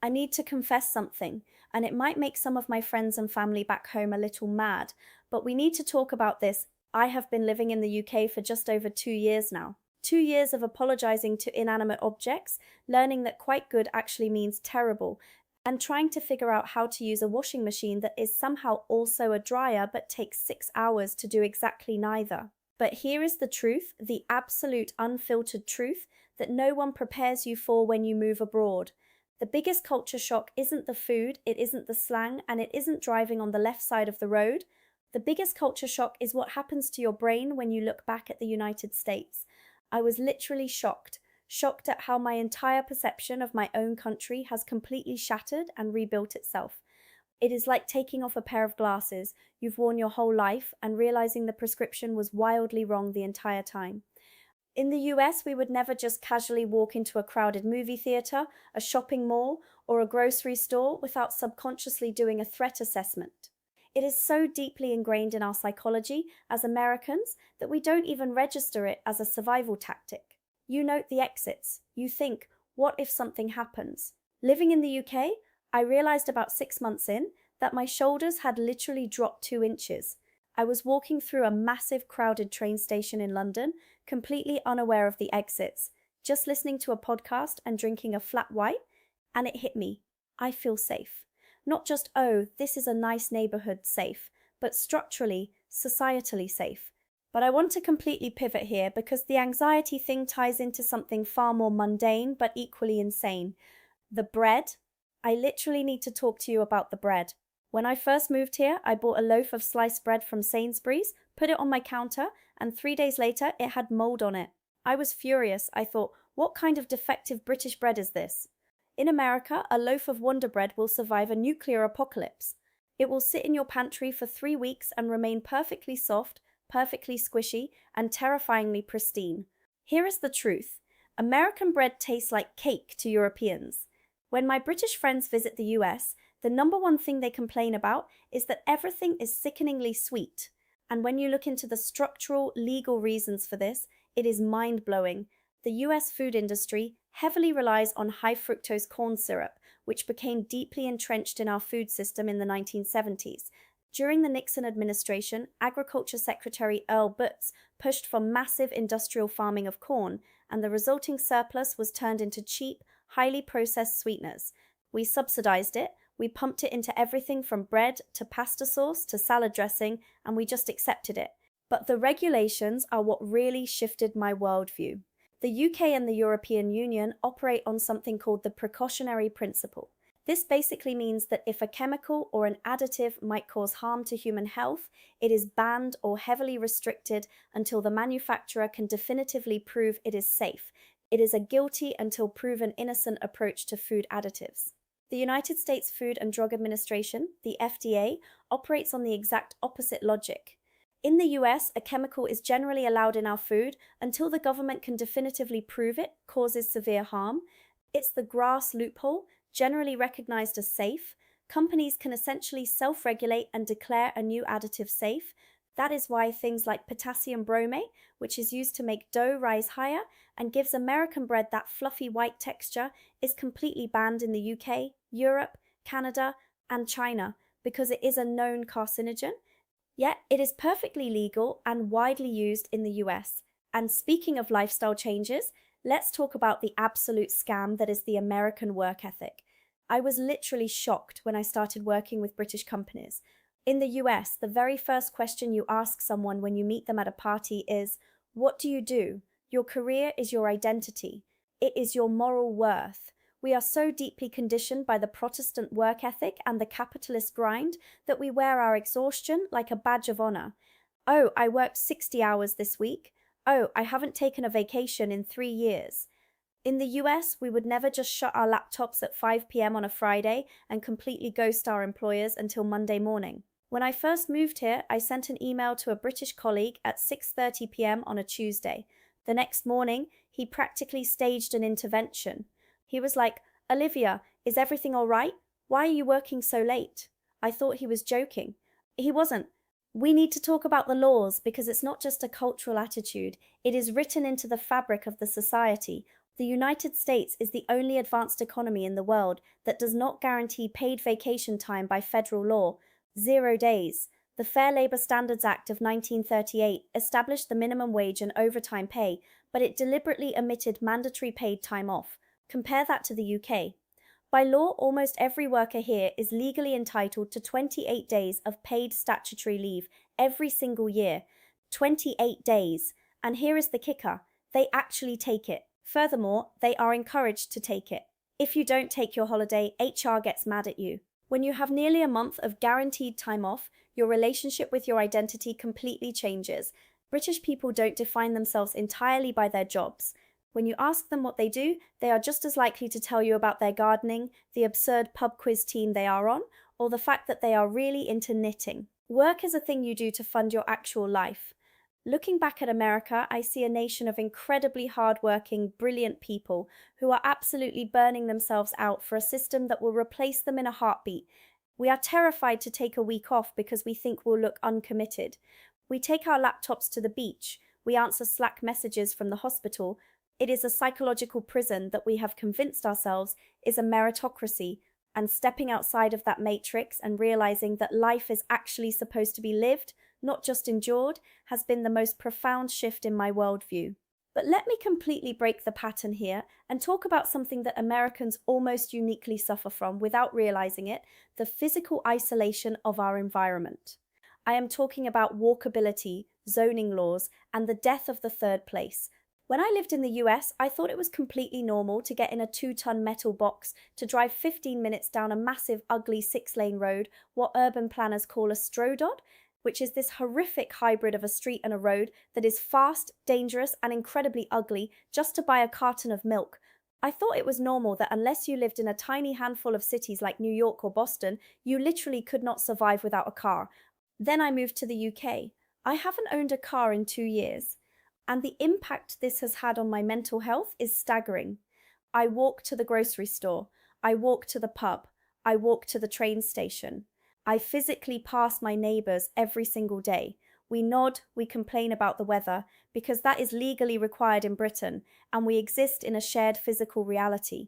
I need to confess something, and it might make some of my friends and family back home a little mad, but we need to talk about this. I have been living in the UK for just over 2 years now. 2 years of apologizing to inanimate objects, learning that quite good actually means terrible, and trying to figure out how to use a washing machine that is somehow also a dryer but takes 6 hours to do exactly neither. But here is the truth, the absolute unfiltered truth that no one prepares you for when you move abroad. The biggest culture shock isn't the food, it isn't the slang, and it isn't driving on the left side of the road. The biggest culture shock is what happens to your brain when you look back at the United States. I was literally shocked, shocked at how my entire perception of my own country has completely shattered and rebuilt itself. It is like taking off a pair of glasses you've worn your whole life and realizing the prescription was wildly wrong the entire time. In the US, we would never just casually walk into a crowded movie theater, a shopping mall, or a grocery store without subconsciously doing a threat assessment. It is so deeply ingrained in our psychology as Americans that we don't even register it as a survival tactic. You note the exits. You think, what if something happens? Living in the UK, I realized about 6 months in that my shoulders had literally dropped 2 inches. I was walking through a massive crowded train station in London, completely unaware of the exits, just listening to a podcast and drinking a flat white, and it hit me. I feel safe. Not just, oh, this is a nice neighborhood safe, but structurally, societally safe. But I want to completely pivot here because the anxiety thing ties into something far more mundane but equally insane. The bread. I literally need to talk to you about the bread. When I first moved here, I bought a loaf of sliced bread from Sainsbury's, put it on my counter, and 3 days later it had mold on it. I was furious. I thought, what kind of defective British bread is this? In America, a loaf of Wonder Bread will survive a nuclear apocalypse. It will sit in your pantry for 3 weeks and remain perfectly soft, perfectly squishy, and terrifyingly pristine. Here is the truth. American bread tastes like cake to Europeans. When my British friends visit the US, the number one thing they complain about is that everything is sickeningly sweet. And when you look into the structural, legal reasons for this, it is mind-blowing. The US food industry heavily relies on high fructose corn syrup, which became deeply entrenched in our food system in the 1970s. During the Nixon administration, Agriculture Secretary Earl Butz pushed for massive industrial farming of corn, and the resulting surplus was turned into cheap, highly processed sweeteners. We subsidized it, we pumped it into everything from bread to pasta sauce to salad dressing, and we just accepted it. But the regulations are what really shifted my worldview. The UK and the European Union operate on something called the precautionary principle. This basically means that if a chemical or an additive might cause harm to human health, it is banned or heavily restricted until the manufacturer can definitively prove it is safe. It is a guilty until proven innocent approach to food additives. The United States Food and Drug Administration, the FDA, operates on the exact opposite logic. In the US, a chemical is generally allowed in our food until the government can definitively prove it causes severe harm. It's the grass loophole, generally recognized as safe. Companies can essentially self-regulate and declare a new additive safe. That is why things like potassium bromate, which is used to make dough rise higher and gives American bread that fluffy white texture, is completely banned in the UK, Europe, Canada, and China because it is a known carcinogen. Yet it is perfectly legal and widely used in the US. And speaking of lifestyle changes, let's talk about the absolute scam that is the American work ethic. I was literally shocked when I started working with British companies. In the US, the very first question you ask someone when you meet them at a party is, what do you do? Your career is your identity. It is your moral worth. We are so deeply conditioned by the Protestant work ethic and the capitalist grind that we wear our exhaustion like a badge of honor. Oh, I worked 60 hours this week. Oh, I haven't taken a vacation in 3 years. In the US, we would never just shut our laptops at 5 p.m. on a Friday and completely ghost our employers until Monday morning. When I first moved here, I sent an email to a British colleague at 6:30 p.m. on a Tuesday. The next morning, he practically staged an intervention. He was like, Olivia, is everything all right? Why are you working so late? I thought he was joking. He wasn't. We need to talk about the laws because it's not just a cultural attitude. It is written into the fabric of the society. The United States is the only advanced economy in the world that does not guarantee paid vacation time by federal law, 0 days. The Fair Labor Standards Act of 1938 established the minimum wage and overtime pay, but it deliberately omitted mandatory paid time off. Compare that to the UK. By law, almost every worker here is legally entitled to 28 days of paid statutory leave every single year. 28 days. And here is the kicker: they actually take it. Furthermore, they are encouraged to take it. If you don't take your holiday, HR gets mad at you. When you have nearly a month of guaranteed time off, your relationship with your identity completely changes. British people don't define themselves entirely by their jobs. When you ask them what they do, they are just as likely to tell you about their gardening, the absurd pub quiz team they are on, or the fact that they are really into knitting. Work is a thing you do to fund your actual life. Looking back at America, I see a nation of incredibly hardworking, brilliant people who are absolutely burning themselves out for a system that will replace them in a heartbeat. We are terrified to take a week off because we think we'll look uncommitted. We take our laptops to the beach. We answer Slack messages from the hospital. It is a psychological prison that we have convinced ourselves is a meritocracy, and stepping outside of that matrix and realizing that life is actually supposed to be lived, not just endured, has been the most profound shift in my worldview. But let me completely break the pattern here and talk about something that Americans almost uniquely suffer from without realizing it: the physical isolation of our environment. I am talking about walkability, zoning laws, and the death of the third place. When I lived in the US, I thought it was completely normal to get in a 2-ton metal box to drive 15 minutes down a massive, ugly 6-lane road, what urban planners call a strodod, which is this horrific hybrid of a street and a road that is fast, dangerous, and incredibly ugly, just to buy a carton of milk. I thought it was normal that unless you lived in a tiny handful of cities like New York or Boston, you literally could not survive without a car. Then I moved to the UK. I haven't owned a car in 2 years. And the impact this has had on my mental health is staggering. I walk to the grocery store. I walk to the pub. I walk to the train station. I physically pass my neighbours every single day. We nod, we complain about the weather, because that is legally required in Britain, and we exist in a shared physical reality.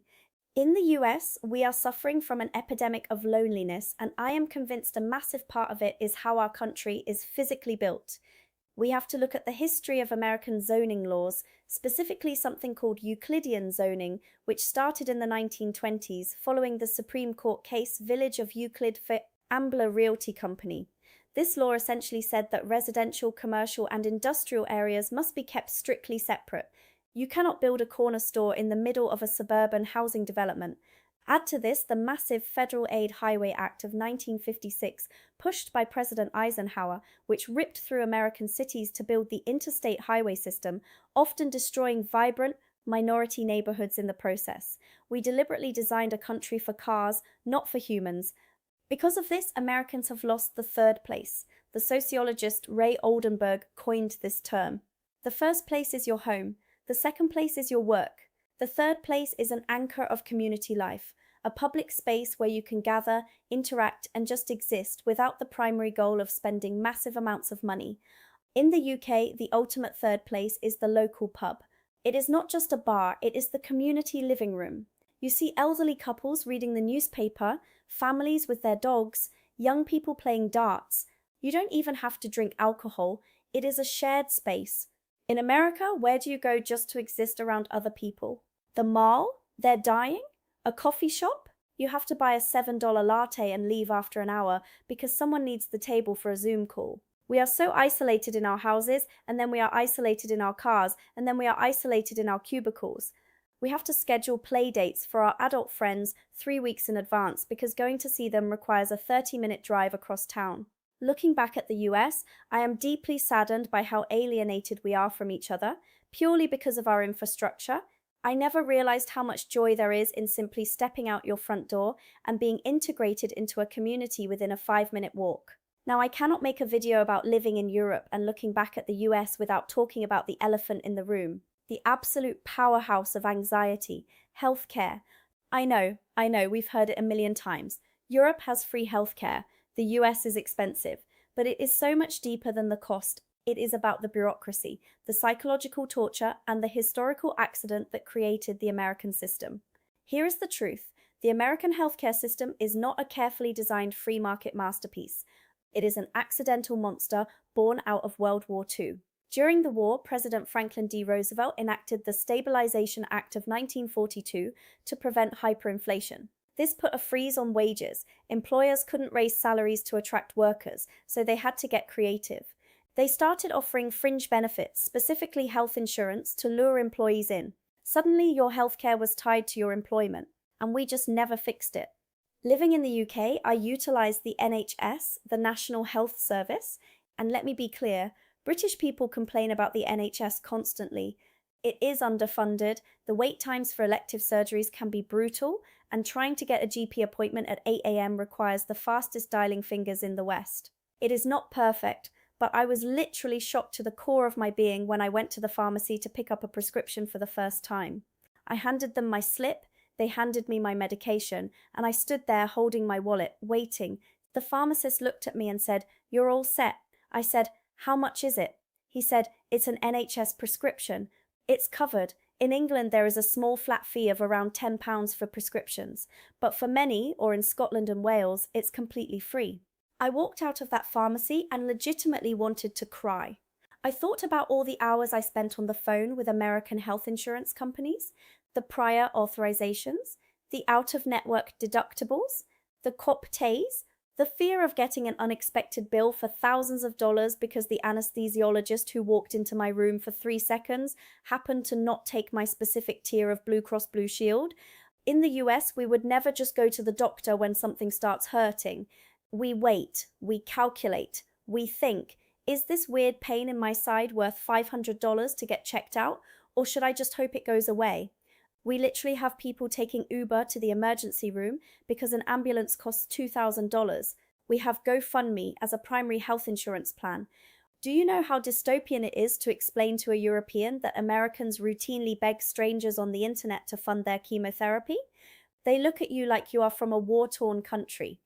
In the US, we are suffering from an epidemic of loneliness, and I am convinced a massive part of it is how our country is physically built. We have to look at the history of American zoning laws, specifically something called Euclidean zoning, which started in the 1920s following the Supreme Court case Village of Euclid v. Ambler Realty Company. This law essentially said that residential, commercial, and industrial areas must be kept strictly separate. You cannot build a corner store in the middle of a suburban housing development. Add to this the massive Federal Aid Highway Act of 1956, pushed by President Eisenhower, which ripped through American cities to build the interstate highway system, often destroying vibrant, minority neighborhoods in the process. We deliberately designed a country for cars, not for humans. Because of this, Americans have lost the third place. The sociologist Ray Oldenburg coined this term. The first place is your home. The second place is your work. The third place is an anchor of community life, a public space where you can gather, interact, and just exist without the primary goal of spending massive amounts of money. In the UK, the ultimate third place is the local pub. It is not just a bar, it is the community living room. You see elderly couples reading the newspaper, families with their dogs, young people playing darts. You don't even have to drink alcohol. It is a shared space. In America, where do you go just to exist around other people? The mall? They're dying? A coffee shop? You have to buy a $7 latte and leave after an hour because someone needs the table for a Zoom call. We are so isolated in our houses, and then we are isolated in our cars, and then we are isolated in our cubicles. We have to schedule play dates for our adult friends 3 weeks in advance because going to see them requires a 30-minute drive across town. Looking back at the US, I am deeply saddened by how alienated we are from each other, purely because of our infrastructure. I never realized how much joy there is in simply stepping out your front door and being integrated into a community within a 5-minute walk. Now, I cannot make a video about living in Europe and looking back at the US without talking about the elephant in the room, the absolute powerhouse of anxiety, healthcare. I know, we've heard it a million times. Europe has free healthcare. The US is expensive, but it is so much deeper than the cost. It is about the bureaucracy, the psychological torture, and the historical accident that created the American system. Here is the truth. The American healthcare system is not a carefully designed free market masterpiece. It is an accidental monster born out of World War II. During the war, President Franklin D. Roosevelt enacted the Stabilization Act of 1942 to prevent hyperinflation. This put a freeze on wages. Employers couldn't raise salaries to attract workers, so they had to get creative. They started offering fringe benefits, specifically health insurance, to lure employees in. Suddenly, your healthcare was tied to your employment, and we just never fixed it. Living in the UK, I utilised the NHS, the National Health Service, and let me be clear, British people complain about the NHS constantly. It is underfunded, the wait times for elective surgeries can be brutal, and trying to get a GP appointment at 8 a.m. requires the fastest dialing fingers in the West. It is not perfect, but I was literally shocked to the core of my being when I went to the pharmacy to pick up a prescription for the first time. I handed them my slip, they handed me my medication, and I stood there holding my wallet, waiting. The pharmacist looked at me and said, "You're all set." I said, "How much is it?" He said, "It's an NHS prescription. It's covered. In England, there is a small flat fee of around £10 for prescriptions, but for many, or in Scotland and Wales, it's completely free." I walked out of that pharmacy and legitimately wanted to cry. I thought about all the hours I spent on the phone with American health insurance companies, the prior authorizations, the out-of-network deductibles, the cop-pays, the fear of getting an unexpected bill for thousands of dollars because the anesthesiologist who walked into my room for 3 seconds happened to not take my specific tier of Blue Cross Blue Shield. In the US, we would never just go to the doctor when something starts hurting. We wait, we calculate, we think, is this weird pain in my side worth $500 to get checked out, or should I just hope it goes away? We literally have people taking Uber to the emergency room because an ambulance costs $2,000. We have GoFundMe as a primary health insurance plan. Do you know how dystopian it is to explain to a European that Americans routinely beg strangers on the internet to fund their chemotherapy? They look at you like you are from a war-torn country.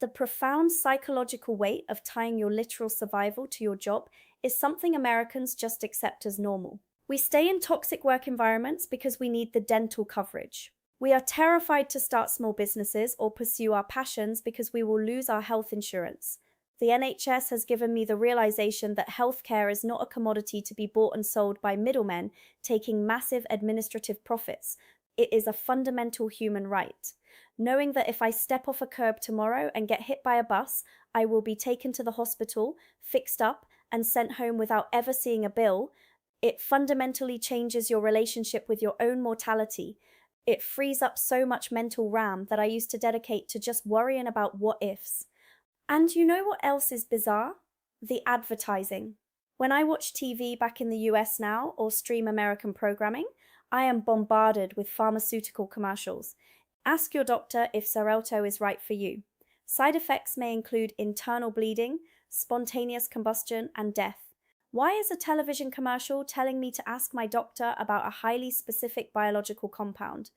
The profound psychological weight of tying your literal survival to your job is something Americans just accept as normal. We stay in toxic work environments because we need the dental coverage. We are terrified to start small businesses or pursue our passions because we will lose our health insurance. The NHS has given me the realization that healthcare is not a commodity to be bought and sold by middlemen taking massive administrative profits. It is a fundamental human right. Knowing that if I step off a curb tomorrow and get hit by a bus, I will be taken to the hospital, fixed up, and sent home without ever seeing a bill, it fundamentally changes your relationship with your own mortality. It frees up so much mental RAM that I used to dedicate to just worrying about what ifs. And you know what else is bizarre? The advertising. When I watch TV back in the US now or stream American programming, I am bombarded with pharmaceutical commercials. Ask your doctor if Xarelto is right for you. Side effects may include internal bleeding, spontaneous combustion, and death. Why is a television commercial telling me to ask my doctor about a highly specific biological compound?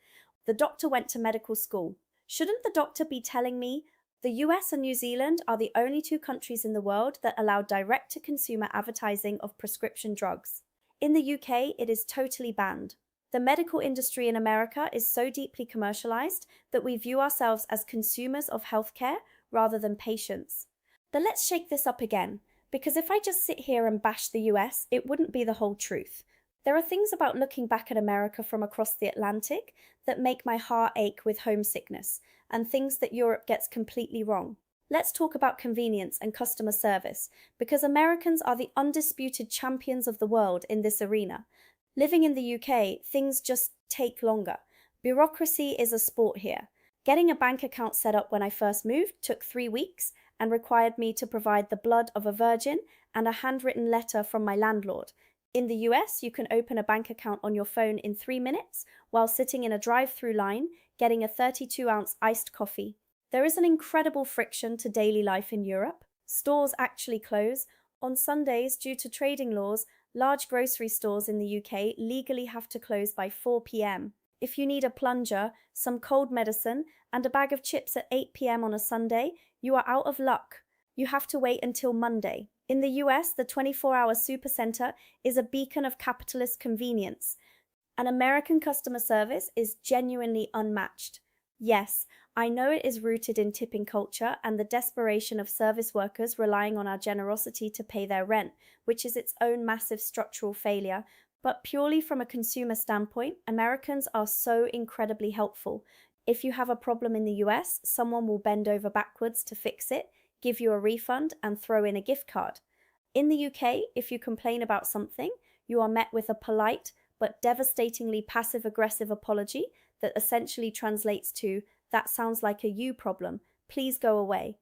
The doctor went to medical school. Shouldn't the doctor be telling me the US and New Zealand are the only 2 countries in the world that allow direct-to-consumer advertising of prescription drugs? In the UK, it is totally banned. The medical industry in America is so deeply commercialized that we view ourselves as consumers of healthcare rather than patients. But let's shake this up again. Because if I just sit here and bash the US, it wouldn't be the whole truth. There are things about looking back at America from across the Atlantic that make my heart ache with homesickness, and things that Europe gets completely wrong. Let's talk about convenience and customer service, because Americans are the undisputed champions of the world in this arena. Living in the UK, things just take longer. Bureaucracy is a sport here. Getting a bank account set up when I first moved took 3 weeks, and required me to provide the blood of a virgin and a handwritten letter from my landlord. In the US, you can open a bank account on your phone in 3 minutes while sitting in a drive-through line, getting a 32-ounce iced coffee. There is an incredible friction to daily life in Europe. Stores actually close. On Sundays, due to trading laws, large grocery stores in the UK legally have to close by 4 p.m. If you need a plunger, some cold medicine, and a bag of chips at 8 p.m. on a Sunday, you are out of luck. You have to wait until Monday. In the US, the 24-hour supercenter is a beacon of capitalist convenience, and American customer service is genuinely unmatched. Yes, I know it is rooted in tipping culture and the desperation of service workers relying on our generosity to pay their rent, which is its own massive structural failure. But purely from a consumer standpoint, Americans are so incredibly helpful. If you have a problem in the US, someone will bend over backwards to fix it, give you a refund, and throw in a gift card. In the UK, if you complain about something, you are met with a polite but devastatingly passive aggressive apology that essentially translates to, "That sounds like a you problem. Please go away."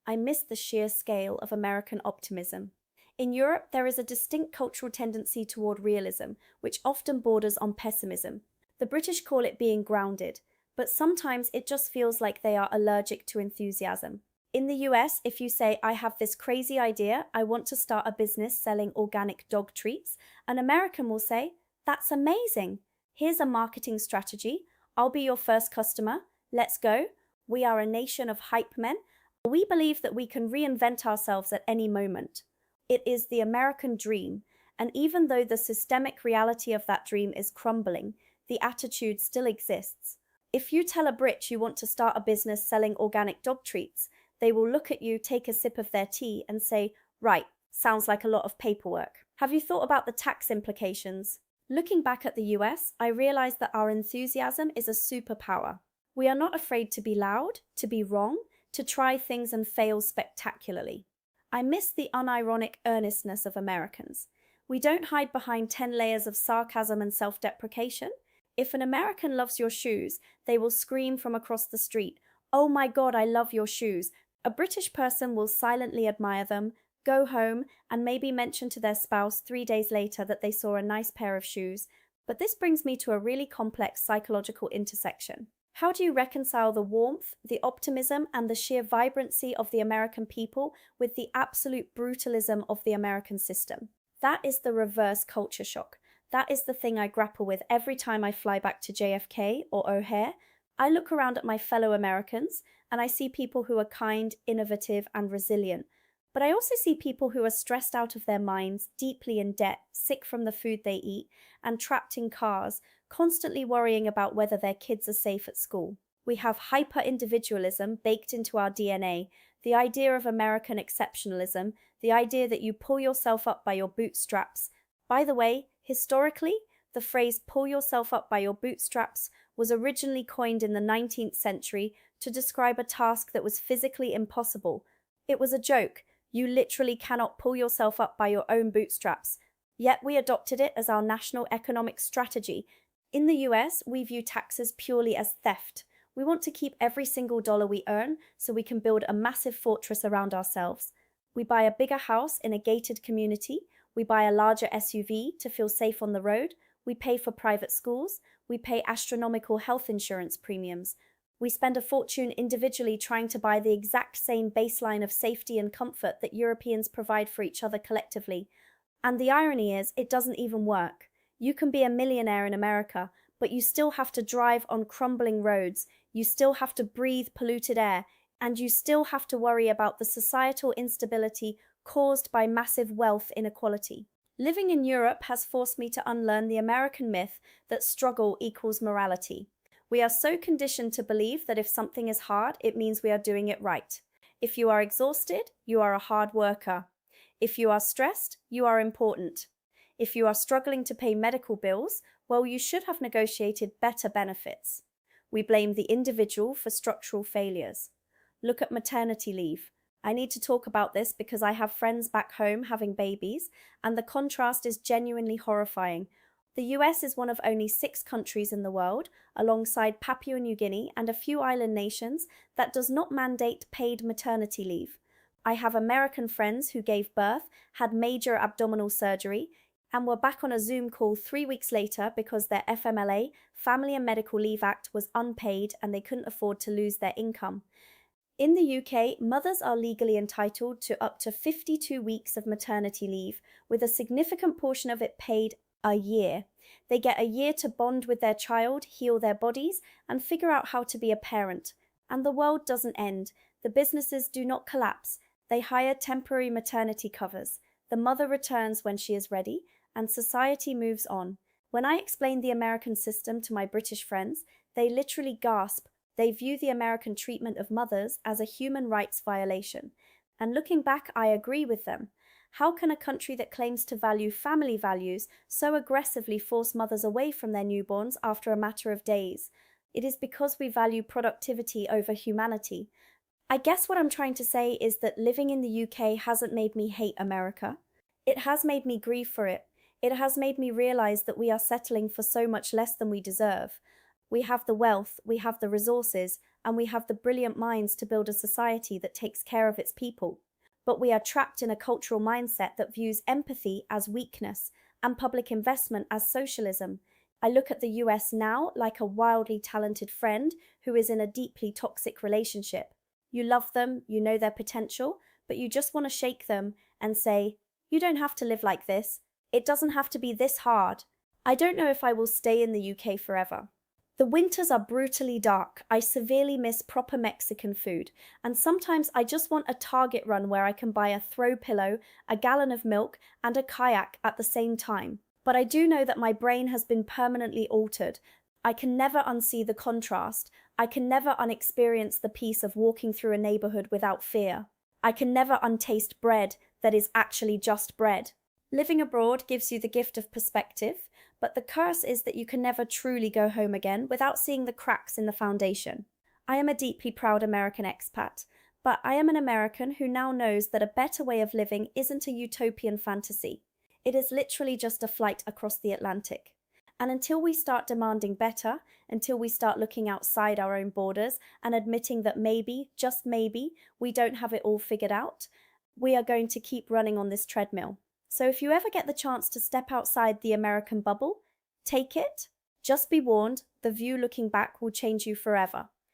I miss the sheer scale of American optimism. In Europe, there is a distinct cultural tendency toward realism, which often borders on pessimism. The British call it being grounded, but sometimes it just feels like they are allergic to enthusiasm. In the US, if you say, "I have this crazy idea, I want to start a business selling organic dog treats," an American will say, "That's amazing. Here's a marketing strategy. I'll be your first customer. Let's go." We are a nation of hype men. We believe that we can reinvent ourselves at any moment. It is the American dream, and even though the systemic reality of that dream is crumbling, the attitude still exists. If you tell a Brit you want to start a business selling organic dog treats, they will look at you, take a sip of their tea, and say, "Right, sounds like a lot of paperwork." Have you thought about the tax implications? Looking back at the US, I realized that our enthusiasm is a superpower. We are not afraid to be loud, to be wrong, to try things and fail spectacularly. I miss the unironic earnestness of Americans. We don't hide behind 10 layers of sarcasm and self-deprecation. If an American loves your shoes, they will scream from across the street, "Oh my God, I love your shoes." A British person will silently admire them, go home, and maybe mention to their spouse 3 days later that they saw a nice pair of shoes. But this brings me to a really complex psychological intersection. How do you reconcile the warmth, the optimism, and the sheer vibrancy of the American people with the absolute brutalism of the American system? That is the reverse culture shock. That is the thing I grapple with every time I fly back to JFK or O'Hare. I look around at my fellow Americans, and I see people who are kind, innovative, and resilient. But I also see people who are stressed out of their minds, deeply in debt, sick from the food they eat, and trapped in cars, constantly worrying about whether their kids are safe at school. We have hyper-individualism baked into our DNA, the idea of American exceptionalism, the idea that you pull yourself up by your bootstraps. By the way, historically, the phrase "pull yourself up by your bootstraps" was originally coined in the 19th century to describe a task that was physically impossible. It was a joke. You literally cannot pull yourself up by your own bootstraps. Yet we adopted it as our national economic strategy. In the US, we view taxes purely as theft. We want to keep every single dollar we earn so we can build a massive fortress around ourselves. We buy a bigger house in a gated community. We buy a larger SUV to feel safe on the road. We pay for private schools. We pay astronomical health insurance premiums. We spend a fortune individually trying to buy the exact same baseline of safety and comfort that Europeans provide for each other collectively. And the irony is, it doesn't even work. You can be a millionaire in America, but you still have to drive on crumbling roads, you still have to breathe polluted air, and you still have to worry about the societal instability caused by massive wealth inequality. Living in Europe has forced me to unlearn the American myth that struggle equals morality. We are so conditioned to believe that if something is hard, it means we are doing it right. If you are exhausted, you are a hard worker. If you are stressed, you are important. If you are struggling to pay medical bills, well, you should have negotiated better benefits. We blame the individual for structural failures. Look at maternity leave. I need to talk about this because I have friends back home having babies, and the contrast is genuinely horrifying. The US is one of only 6 countries in the world, alongside Papua New Guinea and a few island nations, that does not mandate paid maternity leave. I have American friends who gave birth, had major abdominal surgery, and were back on a Zoom call 3 weeks later because their FMLA, Family and Medical Leave Act, was unpaid and they couldn't afford to lose their income. In the UK, mothers are legally entitled to up to 52 weeks of maternity leave, with a significant portion of it paid a year. They get a year to bond with their child, heal their bodies, and figure out how to be a parent. And the world doesn't end. The businesses do not collapse. They hire temporary maternity covers. The mother returns when she is ready, and society moves on. When I explain the American system to my British friends, they literally gasp. They view the American treatment of mothers as a human rights violation. And looking back, I agree with them. How can a country that claims to value family values so aggressively force mothers away from their newborns after a matter of days? It is because we value productivity over humanity. I guess what I'm trying to say is that living in the UK hasn't made me hate America. It has made me grieve for it. It has made me realize that we are settling for so much less than we deserve. We have the wealth, we have the resources, and we have the brilliant minds to build a society that takes care of its people. But we are trapped in a cultural mindset that views empathy as weakness and public investment as socialism. I look at the US now like a wildly talented friend who is in a deeply toxic relationship. You love them, you know their potential, but you just want to shake them and say, you don't have to live like this. It doesn't have to be this hard. I don't know if I will stay in the UK forever. The winters are brutally dark. I severely miss proper Mexican food, and sometimes I just want a Target run where I can buy a throw pillow, a gallon of milk, and a kayak at the same time. But I do know that my brain has been permanently altered. I can never unsee the contrast. I can never unexperience the peace of walking through a neighborhood without fear. I can never untaste bread that is actually just bread. Living abroad gives you the gift of perspective, but the curse is that you can never truly go home again without seeing the cracks in the foundation. I am a deeply proud American expat, but I am an American who now knows that a better way of living isn't a utopian fantasy. It is literally just a flight across the Atlantic. And until we start demanding better, until we start looking outside our own borders and admitting that maybe, just maybe, we don't have it all figured out, we are going to keep running on this treadmill. So if you ever get the chance to step outside the American bubble, take it. Just be warned, the view looking back will change you forever.